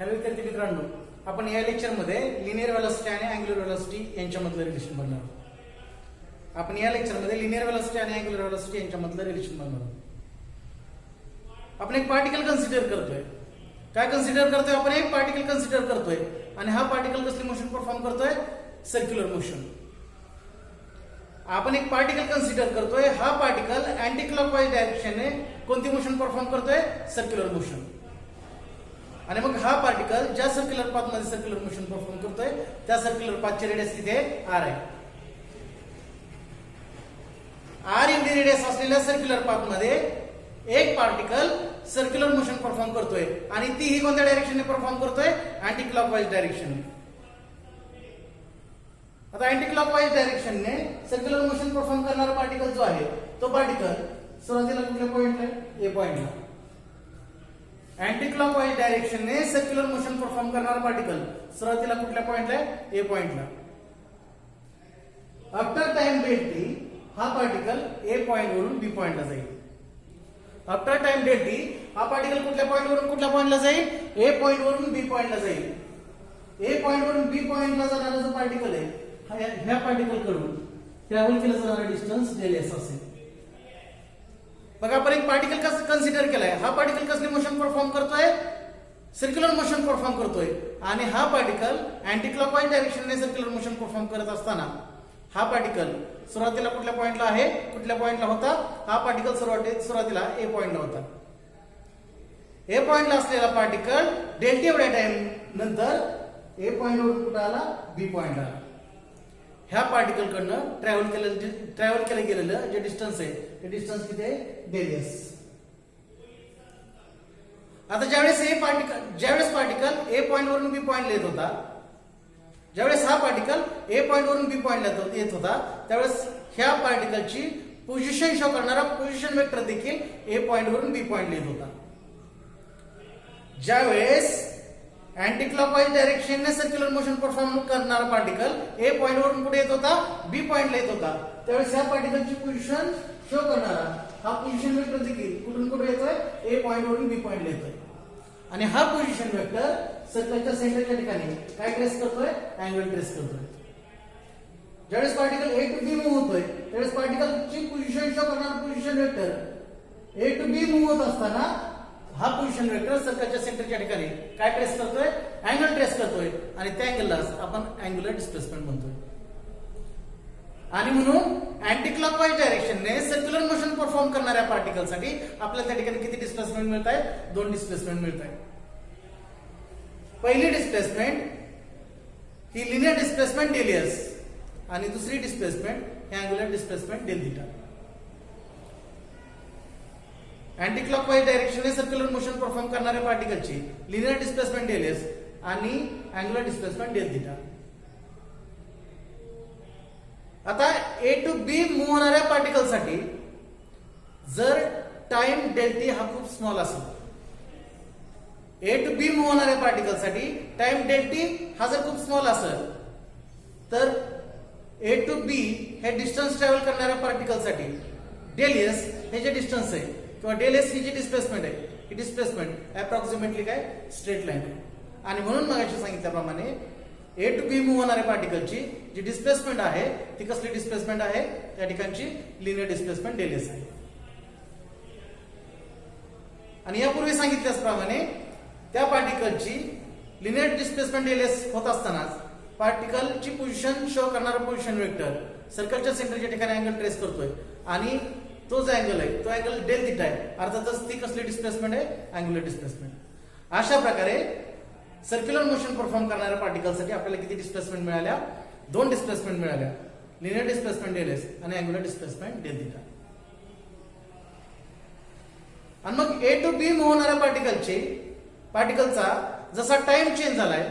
Hello विद्यार्थी मित्रांनो, आपण या लेक्चरमध्ये लिनियर व्हेलॉसिटी आणि अँग्युलर व्हेलॉसिटी यांच्यामधलं रिलेशन बघणार आहोत. आपण या लेक्चरमध्ये लिनियर व्हेलॉसिटी आणि अँग्युलर व्हेलॉसिटी यांच्यामधलं रिलेशन बघणार आहोत. आपण एक पार्टिकल कन्सिडर करतोय. काय कन्सिडर करतोय? आपण एक पार्टिकल कन्सिडर करतोय आणि हा पार्टिकल कसली मोशन परफॉर्म करतोय? Circular motion. आपण एक पार्टिकल कन्सिडर करतोय. हा पार्टिकल अँटी क्लॉकवाईज डायरेक्शनने कोणती मोशन परफॉर्म करतोय? Circular motion. आणि मग हा पार्टिकल ज्या सर्क्युलर पाथ मध्ये सर्क्युलर मोशन परफॉर्म करतोय त्या सर्क्युलर पाथची रेडियस किती आहे? आर आहे. आर एवढी रेडियस असलेल्या सर्क्युलर पाथ मध्ये एक पार्टिकल सर्क्युलर मोशन परफॉर्म करतोय आणि तीही कोणत्या डायरेक्शनने परफॉर्म करतोय? अँटी क्लॉकवाईज डायरेक्शनने. आता अँटी क्लॉकवाईज डायरेक्शनने सर्क्युलर मोशन परफॉर्म करणारा पार्टिकल जो आहे तो पार्टिकल सुरुवातीला कुठल्या पॉइंटला? ए पॉइंटला. अँटी क्लॉकवाईज डायरेक्शनने सर्क्युलर मोशन परफॉर्म करणारा पार्टिकल सुरुवातीला कुठल्या पॉइंटला? ए पॉइंटला. आफ्टर टाइम डेल टी हा पार्टिकल ए पॉइंट वरून बी पॉइंटला जाईल. आफ्टर टाइम डेल टी हा पार्टिकल कुठल्या पॉइंट वरून कुठल्या पॉइंटला जाईल? ए पॉइंट वरून बी पॉइंटला जाईल. ए पॉइंट वरून बी पॉइंटला जाणारा जो पार्टिकल आहे ह्या पार्टिकल कडून ट्रॅव्हल केलं जाणारा डिस्टन्स डेल एस असेल. बघा, आपण एक पार्टिकल कन्सिडर केलाय. हा पार्टिकल कसले मोशन परफॉर्म करतोय? सर्क्युलर मोशन परफॉर्म करतोय. आणि हा पार्टिकल अँटी क्लॉकवाईज डायरेक्शनने सर्क्युलर मोशन परफॉर्म करत असताना हा पार्टिकल सुरुवातीला कुठल्या पॉइंटला आहे? कुठल्या पॉइंटला होता? हा पार्टिकल सुरुवातीला ए पॉइंटला होता. ए पॉइंटला असलेला पार्टिकल डेल्टा एवढ्या टाइम नंतर ए पॉइंट वरून कुठे आला? बी पॉइंटला आला. ह्या पार्टिकल कडनं ट्रॅव्हल केलं गेलेलं जे डिस्टन्स आहे ते डिस्टन्स किती आहे? Del s. आता ज्यावेळेस पार्टिकल ए पॉइंट वरून बी पॉइंटला येत होता, ज्यावेळेस हा पार्टिकल ए पॉइंट वरून बी पॉइंटला येत होता त्यावेळेस ह्या पार्टिकलची पोझिशन शो करणारा पोझिशन वेक्टर देखील ए पॉइंट वरून बी पॉइंटला येत होता. ज्यावेळेस अँटी क्लॉकवाईज डायरेक्शनने सर्क्युलर मोशन परफॉर्म करणारा पार्टिकल ए पॉइंट वरून कुठे येत होता? बी पॉइंटला येत होता. त्यावेळेस या पार्टिकलची पोझिशन शो करणारा हा पोझिशन वेक्टर देखील कुठून कुठे येतोय? ए पॉइंट वरून बी पॉइंटला येतोय. आणि हा पोझिशन वेक्टर सर्कलच्या सेंटरच्या ठिकाणी काय ट्रेस करतोय? अँगल ट्रेस करतोय. ज्यावेळेस particle A to B move होतोय त्यावेळेस पार्टिकलची पोझिशन शो करणारा position vector A to B move होत असताना हा पोझिशन वेक्टर सर्कलच्या सेंटरच्या ठिकाणी काय ट्रेस करतोय? अँगल ट्रेस करतोय. आणि त्या अँगललाच आपण अँग्युलर डिस्प्लेसमेंट म्हणतोय. आणि म्हणून अँटी क्लॉकवाईज डायरेक्शनने सर्क्युलर मोशन परफॉर्म करणाऱ्या पार्टिकलसाठी आपल्याला त्या ठिकाणी किती डिस्प्लेसमेंट मिळत आहे? 2 डिस्प्लेसमेंट मिळत आहे. पहिली डिस्प्लेसमेंट ही लिनियर डिस्प्लेसमेंट डेल एस आणि दुसरी डिस्प्लेसमेंट ही angular displacement del theta. Anti clockwise डायरेक्शनने सर्क्युलर मोशन परफॉर्म करणाऱ्या पार्टिकलची लिनियर डिस्प्लेसमेंट डेल एस आणि अँग्युलर डिस्प्लेसमेंट डेल थीटा. आता ए टू बी मूव्ह होणाऱ्या पार्टिकलसाठी जर टाइम डेल टी हा खूप स्मॉल असेल, ए टू बी मूव्ह होणाऱ्या पार्टिकलसाठी टाइम डेल टी हा जर खूप स्मॉल असेल तर ए टू बी हे डिस्टन्स ट्रॅव्हल करणाऱ्या पार्टिकलसाठी डेल एस हे जे डिस्टन्स आहे किंवा डेल एस ही जी डिस्प्लेसमेंट आहे ही डिस्प्लेसमेंट अप्रॉक्सिमेटली काय? स्ट्रेट लाईन आहे. आणि म्हणून मगाशी सांगितल्याप्रमाणे ए टू बी मूव्ह होणाऱ्या पार्टिकलची जी डिस्प्लेसमेंट आहे ती कसली डिस्प्लेसमेंट आहे? त्या ठिकाणची लिनियर डिस्प्लेसमेंट डेल एस आहे. आणि यापूर्वी सांगितल्याप्रमाणे त्या पार्टिकलची लिनियर डिस्प्लेसमेंट डेल एस होत असतानाच पार्टिकलची पोझिशन शो करणारा पोझिशन वेक्टर सर्कलच्या सेंटरच्या ठिकाणी अँगल ट्रेस करतोय आणि तो जो अँगल आहे तो अँगल डेल थीटा आहे. अर्थातच ती कसली डिस्प्लेसमेंट आहे? Angular displacement. अशा प्रकारे सर्क्युलर मोशन परफॉर्म करणाऱ्या पार्टिकलसाठी आपल्याला किती डिस्प्लेसमेंट मिळाल्या? 2 डिस्प्लेसमेंट मिळाल्या. लिनियर डिस्प्लेसमेंट डेल एस आणि अँग्युलर डिस्प्लेसमेंट डेल थीटा. आणि मग ए टू बी मूव्ह होणाऱ्या पार्टिकलचा जसा टाइम चेंज झालाय,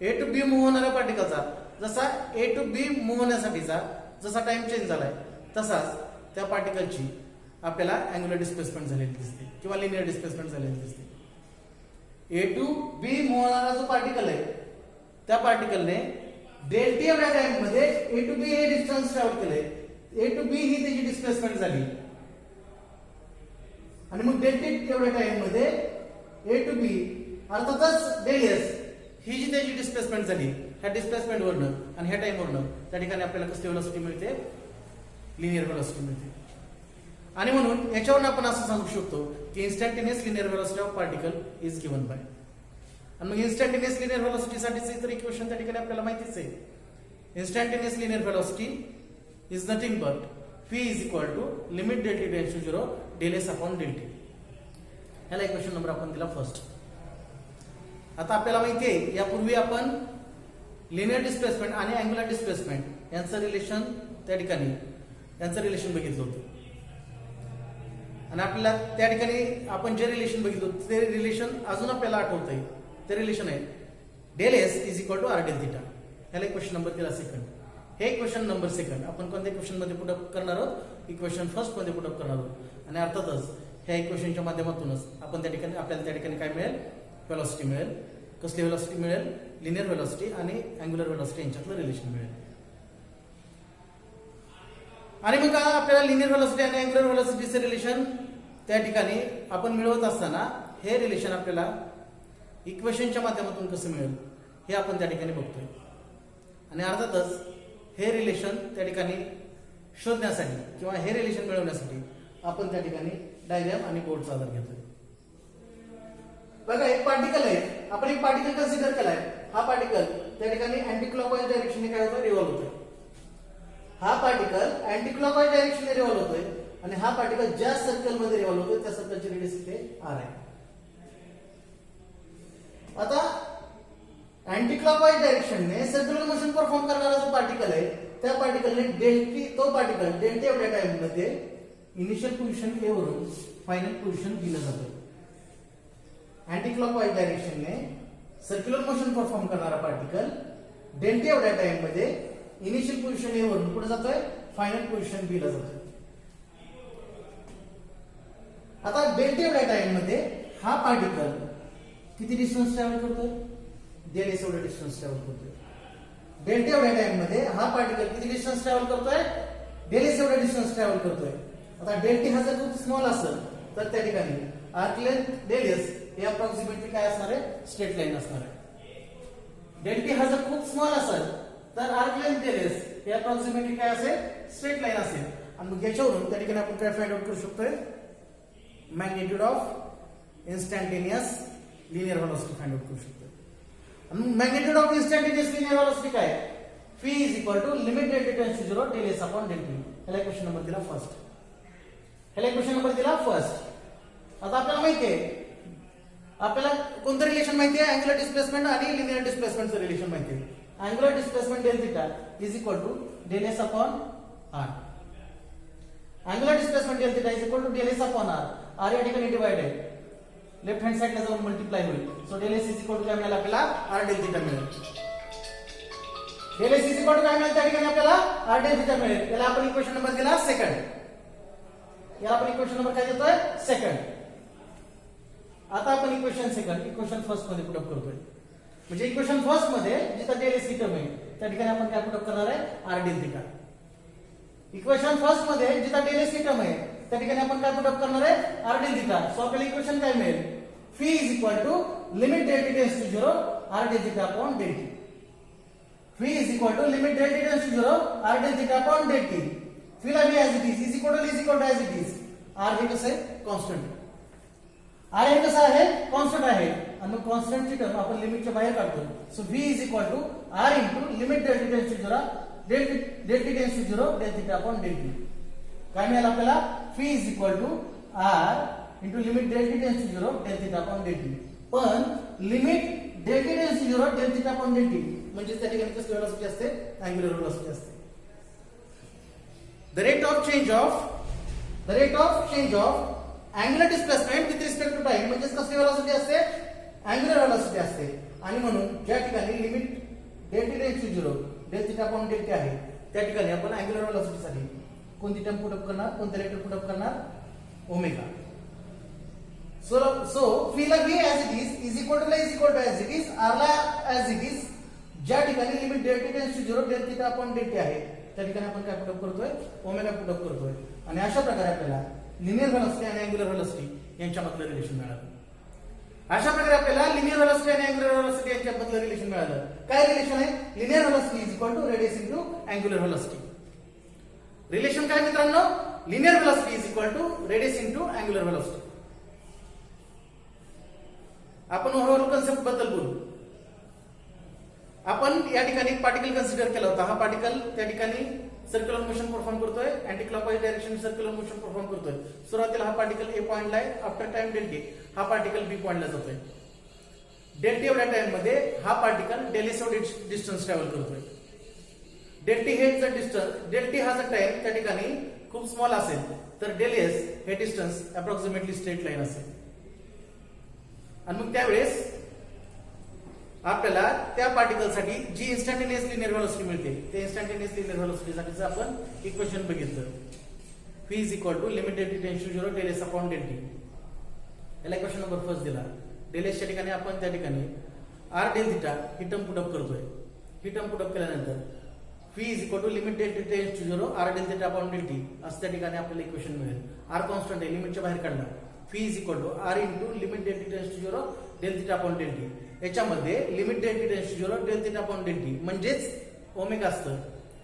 ए टू बी मूव्ह होणाऱ्या पार्टिकलचा जसा ए टू बी मूव्ह होण्यासाठीचा जसा टाइम चेंज झालाय तसाच त्या पार्टिकलची आपल्याला अँग्युलर डिस्प्लेसमेंट झालेली दिसते किंवा लिनियर डिस्प्लेसमेंट झालेली दिसते. ए टू बी मूव्ह होणारा जो पार्टिकल आहे त्या पार्टिकलने डेल टी एवढ्या टाइम मध्ये ए टू बी हे डिस्टन्स ट्रॅव्हल केलंय. ए टू बी ही त्याची डिस्प्लेसमेंट झाली आणि मग डेल टी एवढ्या टाइम मध्ये ए टू बी अर्थातच डेल एस ही जी त्याची डिस्प्लेसमेंट झाली ह्या डिस्प्लेसमेंट वरनं आणि ह्या टाइम वरनं त्या ठिकाणी आपल्याला कसली व्हेलॉसिटी मिळते, लिनियर व्हेलॉसिटी मिळते. आणि म्हणून याच्यावरून आपण असं सांगू शकतो की instantaneous linear velocity of particle is given by. आणि मग इन्स्टंटेनियस लिनियर व्हेलॉसिटी साठीच तर इक्वेशन त्या ठिकाणी आपल्याला माहितीच आहे. Instantaneous linear velocity is nothing but v is equal to limit del t tends to 0 del s upon del t. ह्याला इक्वेशन नंबर आपण दिला फर्स्ट. आता आपल्याला माहिती आहे यापूर्वी आपण लिनियर डिस्प्लेसमेंट आणि अँग्युलर डिस्प्लेसमेंट यांचं रिलेशन त्या ठिकाणी यांचं रिलेशन बघितलं होतं. आणि आपल्याला त्या ठिकाणी आपण जे रिलेशन बघितलं होतं ते रिलेशन अजून आपल्याला आठवतंय. ते रिलेशन आहे del s is equal to r del theta. ह्याला इक्वेशन नंबर दिला सेकंड. हे इक्वेशन नंबर सेकंड आपण कोणत्या इक्वेशन मध्ये पुट अप करणार आहोत, इक्वेशन फर्स्ट मध्ये पुट अप करणार आहोत. आणि अर्थातच ह्या इक्वेशनच्या माध्यमातूनच आपण त्या ठिकाणी आपल्याला त्या ठिकाणी काय मिळेल, व्हेलॉसिटी मिळेल. कसली व्हेलॉसिटी मिळेल, लिनियर व्हेलॉसिटी आणि अँग्युलर व्हेलॉसिटी यांच्यातलं रिलेशन मिळेल. आणि मग आपल्याला लिनियर व्हेलॉसिटी आणि अँग्युलर व्हेलॉसिटीचे रिलेशन त्या ठिकाणी आपण मिळवत असताना हे रिलेशन आपल्याला इक्वेशनच्या माध्यमातून कसं मिळेल हे आपण त्या ठिकाणी बघतोय. आणि अर्थातच हे रिलेशन त्या ठिकाणी शोधण्यासाठी किंवा हे रिलेशन मिळवण्यासाठी आपण त्या ठिकाणी डायग्राम आणि बोर्डचा आधार घेतोय. बघा एक पार्टिकल आहे, आपण एक पार्टिकल कन्सिडर केलाय. हा पार्टिकल त्या ठिकाणी अँटी क्लॉकवाईज डायरेक्शनने काय होतोय, रिव्हॉल्व होतोय. हा पार्टिकल अँटी क्लॉकवाईज डायरेक्शनने रिव्हॉल्व होतोय आणि हा पार्टिकल ज्या सर्कल मध्ये रिव्हॉल्व होतोय त्या सर्कलची रेडियस इथे आर आहे. आता अँटी क्लॉकवाईज डायरेक्शनने सर्क्युलर मोशन परफॉर्म करणारा जो पार्टिकल आहे त्या पार्टिकलने तो पार्टिकल डेल्टा एवढ्या टाइम मध्ये इनिशियल पोझिशन ए वरून फायनल पोझिशन बी ला जातो. अँटी क्लॉकवाईज डायरेक्शनने सर्क्युलर मोशन परफॉर्म करणारा पार्टिकल डेल्टा एवढ्या टाइम मध्ये इनिशियल पोझिशन ए वरून कुठे जातोय, फायनल पोझिशन बी ला जातोय. आता डेल्टा एवढ्या टाइम मध्ये हा पार्टिकल किती डिस्टन्स ट्रॅव्हल करतोय, डेल एस एवढा डिस्टन्स ट्रॅव्हल करतोय. डेल्टा एवढ्या टाइम मध्ये हा पार्टिकल किती डिस्टन्स ट्रॅव्हल करतोय, डेल एस एवढा डिस्टन्स ट्रॅव्हल करतोय. आता डेल टी हा जर खूप स्मॉल असेल तर त्या ठिकाणी आर्क लेंथ डेल एस हे अप्रॉक्सिमेटली काय असणार आहे, स्ट्रेट लाईन असणार आहे. डेल टी हा जर खूप स्मॉल असेल तर आर्क लेंथ डेल एस हे अप्रॉक्सिमेटली काय असेल, स्ट्रेट लाईन असेल. आणि मग याच्यावरून त्या ठिकाणी आपण काय फाइंड आउट करू शकतोय, magnitude of instantaneous linear velocity find out करू शकतो. Magnitude of instantaneous linear velocity काय, v is equal to limit del t tends to 0 del s upon del t. ह्याला इक्वेशन नंबर दिला फर्स्ट. ह्याला equation number दिला first. आता आपल्याला माहिती आहे, आपल्याला कोणतं रिलेशन माहिती आहे, अँग्युलर डिस्प्लेसमेंट आणि लिनियर डिस्प्लेसमेंटचं रिलेशन माहिती आहे. Angular displacement del theta is equal to del s upon r. Angular displacement del theta is equal to del s upon r. R या ठिकाणी डिवाइड आहे, लेफ्ट हँड साइडला जाऊन मल्टिप्लाय होईल. So del s is equal to काय मिळेल आपल्याला, r del theta मिळेल. Del s is equal to काय मिळेल त्या ठिकाणी आपल्याला, आर डेल थिटा मिळेल. याला आपण इक्वेशन नंबर दिला सेकंड. याला आपण इक्वेशन नंबर काय देतोय, सेकंड. आता आपण इक्वेशन फर्स्ट मध्ये पुट अप करतोय. म्हणजे इक्वेशन फर्स्ट मध्ये जिथं डेल एस टर्म आहे त्या ठिकाणी आपण काय पुट अप करणार आहे, r del theta. Equation first मध्ये जिथं डेल एस टर्म आहे त्या ठिकाणी आपण काय पुट अप करणार आहे, आर डेल थिटा. सो आपल्याला इक्वेशन काय मिळेल, v is equal to limit del t tends to 0 r del theta upon del t. v is equal to limit del t tends to 0 r del theta upon del t. v ला v as it is equal to as it is. R हे कसं आहे, constant. R हे कसं आहे, constant आहे. आणि मग कॉन्स्टंटची टर्म आपण लिमिटच्या बाहेर काढतो. So v is equal to r into limit del t tends to 0 del t tends to 0 del theta upon del t. काय मिळालं आपल्याला, v is equal to r into limit del t tends to 0 del theta upon del t. पण limit del t tends to 0 del theta upon del t म्हणजे त्या ठिकाणी कसली velocity असते, angular velocity असते. The rate of change of angular displacement with respect to time म्हणजे कसली velocity असते, अँग्युलर व्हेलॉसिटी असते. आणि म्हणून ज्या ठिकाणी limit del t tends to 0 del theta upon del t आहे त्या ठिकाणी आपण अँग्युलर व्हेलॉसिटीसाठी कोणती टर्म पुट अप करणार, कोणते रेट पुट अप करणार, ओमेगा. सो v ला v as it is equal to as it is, r ला ऍज इट इज. ज्या ठिकाणी limit del t tends to 0 del theta upon del t आहे त्या ठिकाणी आपण काय पुट अप करतोय, ओमेगा पुट अप करतोय. आणि अशा प्रकारे आपल्याला लिनियर व्हेलॉसिटी आणि अँग्युलर व्हेलॉसिटी यांच्यामधलं रिलेशन मिळालं. अशा प्रकारे आपल्याला लिनियर व्हेलॉसिटी आणि अँग्युलर व्हेलॉसिटी यांच्याबद्दल रिलेशन मिळालं. काय रिलेशन आहे? Linear velocity is equal to radius into angular velocity. Relation काय मित्रांनो? Linear velocity is equal to radius into angular velocity. आपण ओव्हरऑल कन्सेप्ट बद्दल बोलू. आपण या ठिकाणी एक पार्टिकल कन्सिडर केला होता. हा पार्टिकल त्या ठिकाणी सर्क्युलर मोशन परफॉर्म करतोय, anti clockwise direction circular motion perform करतोय. सुरुवातीला हा पार्टिकल ए पॉइंटला आहे. आफ्टर टाइम डेल्टी हा पार्टिकल बी पॉइंटला जातोय. डेल्टी एवढ्या टाइम मध्ये हा पार्टिकल डेल्स एवढे डिस्टन्स ट्रॅव्हल करतोय. डेल्टी हे जर डिस्टन्स, डेल्टी हा जर टाइम त्या ठिकाणी खूप स्मॉल असेल तर डेल्स हे डिस्टन्स अप्रॉक्सिमेटली स्ट्रेट लाईन असेल. आणि मग त्यावेळेस आपल्याला त्या पार्टिकलसाठी जी इन्स्टंटेनियस लिनियर व्हेलॉसिटी मिळते ते इन्स्टंटेनियस लिनियर व्हेलॉसिटीसाठी आपण इक्वेशन बघितलं. v is equal to limit del t tends to 0 del s upon del t. याला इक्वेशन नंबर फर्स्ट दिला. डेल एसच्या ठिकाणी आपण त्या ठिकाणी r डेल थिटा ही टर्म पुट अप करतोय. ही टर्म पुट अप केल्यानंतर v is equal to limit del t tends to 0 r del theta upon del t असं त्या ठिकाणी आपल्याला इक्वेशन मिळेल. r कॉन्स्टंट आहे, लिमिटच्या बाहेर काढला. v is equal to r into limit del t tends to 0 del theta upon del t. याच्यामध्ये limit del t tends to 0 del theta upon del t म्हणजेच ओमेगा असतं,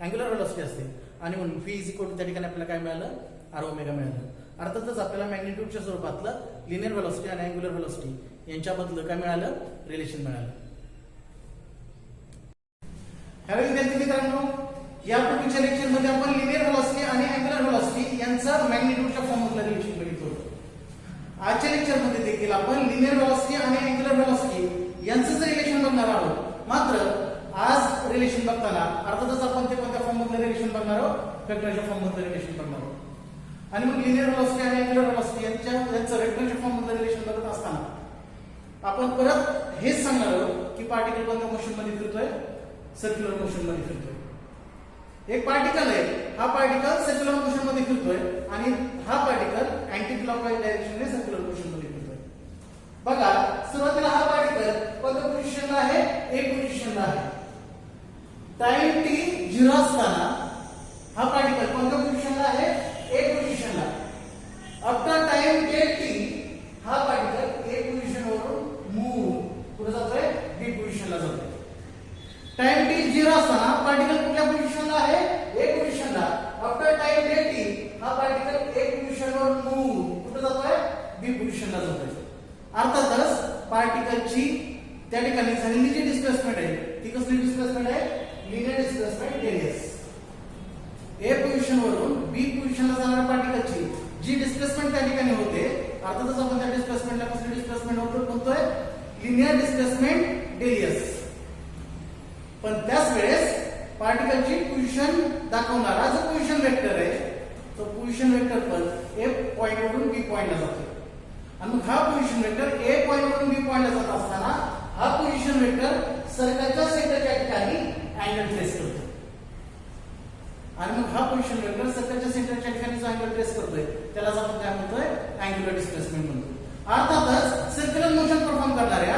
अँग्युलर व्हेलॉसिटी असते. आणि म्हणून v इज इक्वल टू त्या ठिकाणी आपल्याला काय मिळालं? r ओमेगा मिळालं. अर्थातच आपल्याला मॅग्निट्यूडच्या स्वरूपातलं लिनियर व्हेलॉसिटी आणि अँग्युलर व्हेलॉसिटी यांच्याबद्दल काय मिळालं? रिलेशन मिळालं. ह्या विद्यार्थी मित्रांनो, यापूर्वीच्या लेक्चर मध्ये आपण लिनियर व्हेलॉसिटी आणि अँग्युलर व्हेलॉसिटी यांचा मॅग्निट्यूडच्या फॉर्ममधलं रिलेशन बघितलं होतं. आजच्या लेक्चर मध्ये देखील आपण लिनियर व्हेलॉसिटी आणि अँग्युलर व्हेलॉसिटी यांचं रिलेशन बघणार आहोत. मात्र आज रिलेशन बघताना अर्थातच आपण ते कोणत्या फॉर्म मधलं रिलेशन बघणार आहोत? वेक्टरच्या फॉर्म मधलं रिलेशन बघणार आहोत. आणि मग लिनियर व्हेलॉसिटी आणि अँग्युलर व्हेलॉसिटी यांचं वेक्टरच्या फॉर्म मधलं रिलेशन बघत असताना आपण परत हेच सांगणार आहोत की पार्टिकल कोणत्या मोशन मध्ये फिरतोय? सर्क्युलर मोशन मध्ये फिरतोय. एक पार्टिकल आहे, हा पार्टिकल सर्क्युलर मोशन मध्ये फिरतोय आणि हा पार्टिकल अँटी क्लॉकवाईज डायरेक्शनने सर्क्युलर मोशन मध्ये फिरतोय. बघा, सुरुवातीला हा पार्टिकल कोणत्या पोझिशनला आहे? ए पोझिशनला आहे. टाइम टी 0 असताना हा पार्टिकल कोणत्या पोझिशनला आहे? ए पोझिशनला. आफ्टर टाइम डेल टी हा पार्टिकल ए पोझिशन वरून मूव्ह कुठे जातोय? बी पोझिशनला जातोय. टाइम टी 0 असताना पार्टिकल कुठल्या पोझिशनला आहे? ए पोझिशनला. आफ्टर टाइम डेल टी हा पार्टिकल ए पोझिशनवर मूव्ह कुठे जातोय? बी पोझिशनला जातोय. अर्थातच पार्टिकलची त्या ठिकाणी झालेली जी डिस्प्लेसमेंट आहे ती कसली डिस्प्लेसमेंट आहे? Linear displacement del s. A position वरून बी पोझिशनला जाणाऱ्या पार्टिकलची जी डिस्प्लेसमेंट त्या ठिकाणी होते, अर्थातच आपण त्या डिस्प्लेसमेंटला कसली डिस्प्लेसमेंट म्हणतोय? Linear displacement del s. पण त्याच वेळेस पार्टिकलची पोझिशन दाखवणारा जो पोझिशन वेक्टर आहे तो पोझिशन वेक्टर पण ए पॉइंट वरून बी पॉइंटला जातो. आणि मग हा पोझिशन वेक्टर ए पॉइंट वरून बी पॉइंटला जात असताना हा पोझिशन वेक्टर सर्कलच्या सेंटरच्या ठिकाणी अँगल ट्रेस करतो. आणि मग हा पोझिशन वेक्टर सर्कलच्या सेंटरच्या ठिकाणी जो अँगल ट्रेस करतोय त्याला आपण काय म्हणतोय? अँग्युलर डिस्प्लेसमेंट म्हणतो. अर्थातच सर्क्युलर मोशन परफॉर्म करणाऱ्या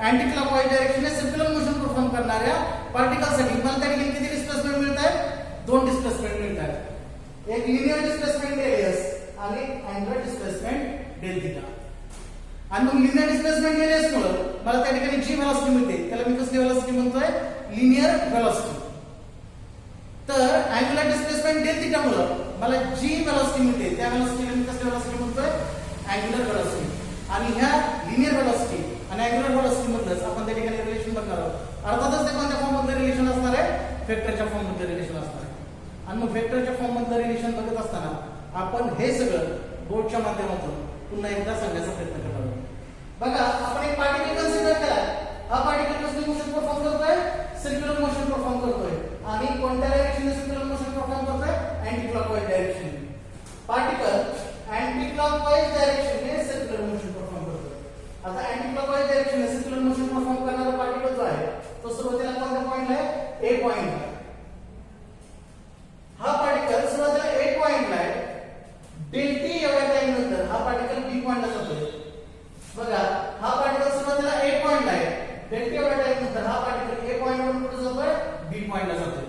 अँटी क्लॉकवाईज डायरेक्शनने सर्क्युलर मोशन परफॉर्म करणाऱ्या पार्टिकलसाठी मला त्या ठिकाणी किती डिस्प्लेसमेंट मिळत आहे? 2 डिस्प्लेसमेंट मिळत आहेत. एक लिनियर डिस्प्लेसमेंट डेल एस आणि अँग्युलर डिस्प्लेसमेंट डेल थिटा. आणि मग लिनियर डिस्प्लेसमेंट डेल एस मुळे मला त्या ठिकाणी जी व्हेलॉसिटी मिळते त्याला मी कसली व्हेलॉसिटी म्हणतोय? Linear velocity. तर अँग्युलर डिस्प्लेसमेंट डेल थिटा मुळे मला जी व्हेलॉसिटी मिळते त्या व्हेलॉसिटीला मी कसली व्हेलॉसिटी म्हणतोय? Angular velocity. आणि ह्या लिनियर व्हेलॉसिटी आणि अँग्युलर व्हेलॉसिटी मधलंच आपण त्या ठिकाणी रिलेशन बघणार आहोत. अर्थातच ते कोणत्या फॉर्म मधलं रिलेशन असणार आहे? वेक्टरच्या फॉर्म मधलं रिलेशन असणार आहे. आणि मग वेक्टरच्या फॉर्म मधलं रिलेशन बघत असताना आपण हे सगळं बोर्डच्या माध्यमातून पुन्हा एकदा सांगण्याचा प्रयत्न करणार आहोत. बघा, आपण एक पार्टिकल कन्सिडर केला. हा पार्टिकल कसली मोशन परफॉर्म करतोय? सर्क्युलर मोशन परफॉर्म करतोय. आणि कोणत्या डायरेक्शनने सर्क्युलर मोशन परफॉर्म करतोय? अँटी क्लॉकवाईज डायरेक्शनने. पार्टिकल अँटी क्लॉकवाईज डायरेक्शनने सर्क्युलर मोशन परफॉर्म करतोय. आता अँटी क्लॉकवाईज डायरेक्शनने सर्क्युलर मोशन परफॉर्म करणारा पार्टिकल जो आहे तो सुरुवातीला कोणत्या पॉइंटला आहे? ए पॉइंटला. हा पार्टिकल सुरुवातीला ए पॉइंटला आहे. डेल टी एवढ्या टाइम नंतर हा पार्टिकल बी पॉइंटला जातोय. बघा, हा पार्टिकल सुरुवातीला ए पॉइंटला आहे. डेल टी एवढ्या टाइम नंतर हा पार्टिकल ए पॉइंट वरून कुठे जातोय? बी पॉइंटला जातोय.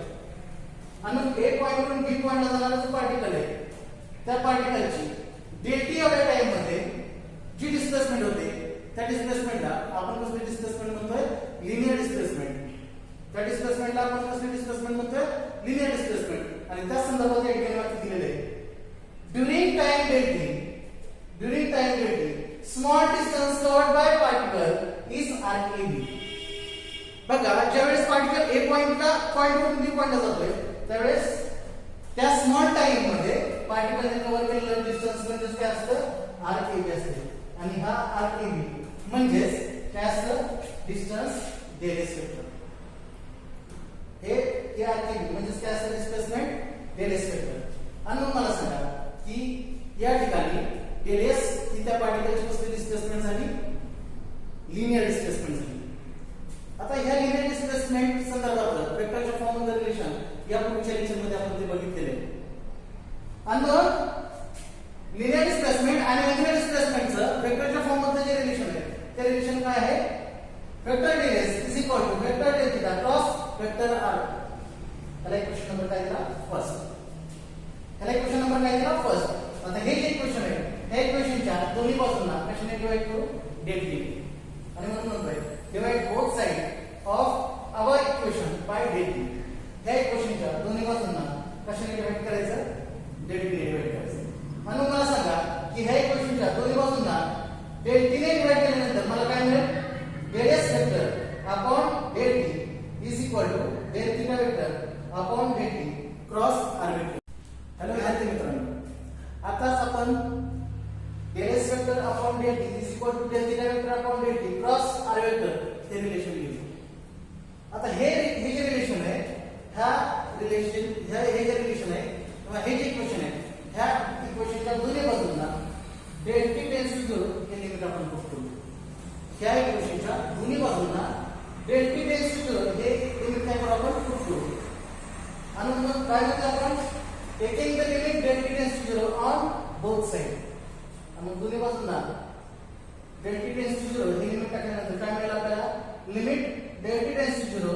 आणि ए पॉइंट वरून बी पॉइंटला जाणारा जो पार्टिकल आहे त्या पार्टिकलची डेल टी एवढ्या टाइम मध्ये जी डिस्प्लेसमेंट होते त्या डिस्प्लेसमेंटला आपण कसली डिस्प्लेसमेंट म्हणतोय? Linear displacement. त्या डिस्प्लेसमेंटला आपण कसली डिस्प्लेसमेंट म्हणतोय? Linear displacement. आणि त्या संदर्भात एक वाक्य दिलेले आहे. During time del t small distance covered by particle is RkB. बघा, ज्यावेळेस पार्टिकल ए पॉइंटला पॉइंटवरून बी पॉइंटला जातोय त्यावेळेस त्या स्मॉल टाइम मध्ये पार्टिकलने कव्हर केलेलं डिस्टन्स म्हणजे काय असतं? RkB असते. आणि हा RkB म्हणजेच काय असतं? Distance डेलेस vector. हे RkB म्हणजेच काय असतं? Displacement डेलेस vector. आणि मग मला सांगा की या ठिकाणी डेलेस ही त्या पार्टिकलची कसली डिस्प्लेसमेंट झाली? लिनियर डिस्प्लेसमेंट झाली. आता ह्या लिनियर डिस्प्लेसमेंट संदर्भात वेक्टरच्या फॉर्म मध्ये रिलेशन या पुढच्या लेक्चर मध्ये आपण ते बघितलेले. आणि मग लिनियर डिस्प्लेसमेंट आणि अँग्युलर डिस्प्लेसमेंटचं वेक्टरच्या फॉर्म मध्ये जे रिलेशन आहे ते रिलेशन काय आहे? Vector ds is equal to vector del theta cross vector r. त्याला इक्वेशन नंबर काय दिला? फर्स्ट. त्याला इक्वेशन नंबर काय दिला? फर्स्ट. आता हे जे इक्वेशन आहे त्या इक्वेशनच्या दोन्ही बाजूंना कशाने डिवाइड करू? del t. आणि म्हणून म्हणतोय divide both side of our equation by del t. त्या इक्वेशनच्या दोन्ही बाजूंना कशाने डिवाइड करायचं? del t ने डिवाइड करायचं. म्हणून मला सांगा की ह्या इक्वेशनच्या दोन्ही बाजूंना del t ने डिवाइड केल्यानंतर मला काय मिळेल? del s vector upon del t is equal to del theta vector upon del t cross r vector. Hello विद्यार्थी मित्रांनो, आताच आपण del s vector upon del t is equal to del theta vector upon del t cross r vector हे रिलेशन लिहिलं. आता हे जे रिलेशन आहे हे जे रिलेशन आहे किंवा हे जे इक्वेशन आहे ह्या इक्वेशनच्या दोन्ही बाजूंना del t टेन्स टू 0 हे लिमिट आपण पुट करू. ह्या इक्वेशनच्या दोन्ही बाजूंना del t टेन्स टू 0 हे लिमिट काय करू आपण? पुट करू. आणि मग काय म्हणतो आपण? Taking the limit del t tends to 0 on both side. आणि मग दोन्ही बाजूंना del t टेन्स टू 0 हे लिमिट टाकल्यानंतर काय मिळेल आपल्याला? Limit del t tends to 0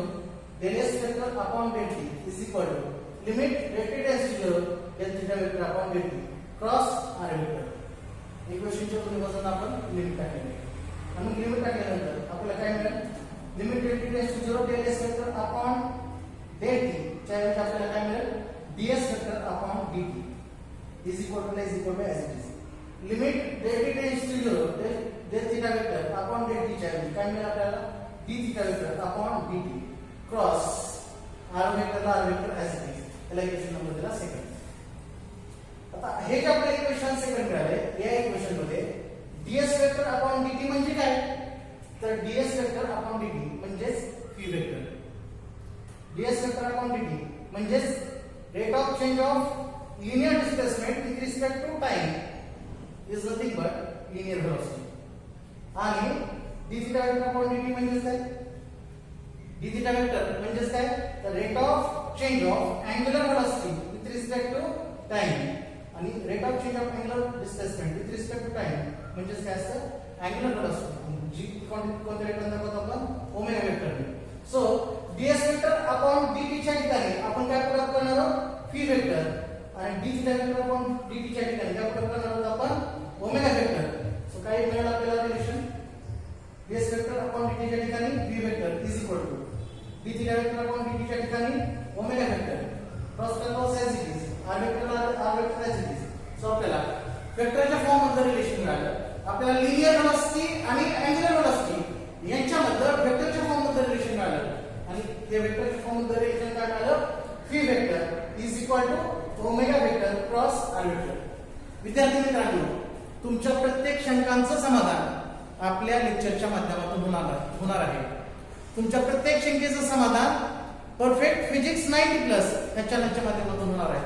del s vector upon del t is equal to limit del t tends to 0 del theta vector upon del t cross r vector. इक्वेशनच्या दोन्ही बाजूंना आपण limit टाकले. आणि मग लिमिट टाकल्यानंतर आपल्याला काय मिळेल? Limit del t tends to 0 del s vector upon del t च्या ऐवजी आपल्याला काय मिळेल? ds vector upon dt is equal to as it is. Limit del t tends to 0 del theta vector upon del t च्या ऐवजी काय मिळेल आपल्याला? d theta vector upon dt cross r वेक्टरला r vector as it is. त्याला equation number दिला second. आता हे जे आपले इक्वेशन सेकंड मिळाले या इक्वेशन मध्ये ds वेक्टर अपॉन dt म्हणजे काय? तर ds वेक्टर अपॉन dt म्हणजेच v vector. ds vector upon dt म्हणजेच rate of change of linear displacement with respect to time is nothing but linear velocity. आणि d theta vector upon dt म्हणजेच काय? d theta vector म्हणजेच काय? तर rate of change of angular velocity with respect to time. आणि rate of change of angular displacement with respect to time म्हणजेच काय असतं? Angular velocity. जी कोणत्या वेक्टर दाखवतो आपण? Omega vector. So ds vector upon dt च्या ठिकाणी आपण काय पुट करणार आहोत? v vector. आणि d theta vector upon dt च्या ठिकाणी काय पुट करणार आहोत आपण? Omega vector. सो काय मिळेल आपल्याला relation? ds vector upon dt च्या ठिकाणी v vector is equal to d theta vector upon dt च्या ठिकाणी omega vector cross as it is. r vector as it is. So आपल्याला वेक्टरच्या फॉर्म मध्ये रिलेशन मिळालं. आपल्याला लिनियर वेलोसिटी आणि अँग्युलर वेलोसिटी यांच्यामध्ये वेक्टरच्या फॉर्म मध्ये रिलेशन मिळालं. आणि हे वेक्टरच्या फॉर्म मध्ये रिलेशन काय मिळालं? v vector is equal to omega vector cross r vector. विद्यार्थी मित्रांनो, तुमच्या प्रत्येक शंकांचं समाधान आपल्या लेक्चरच्या माध्यमातून होणार आहे. तुमच्या प्रत्येक शंकेचं समाधान परफेक्ट फिजिक्स 90+ या चॅनलच्या माध्यमातून होणार आहे.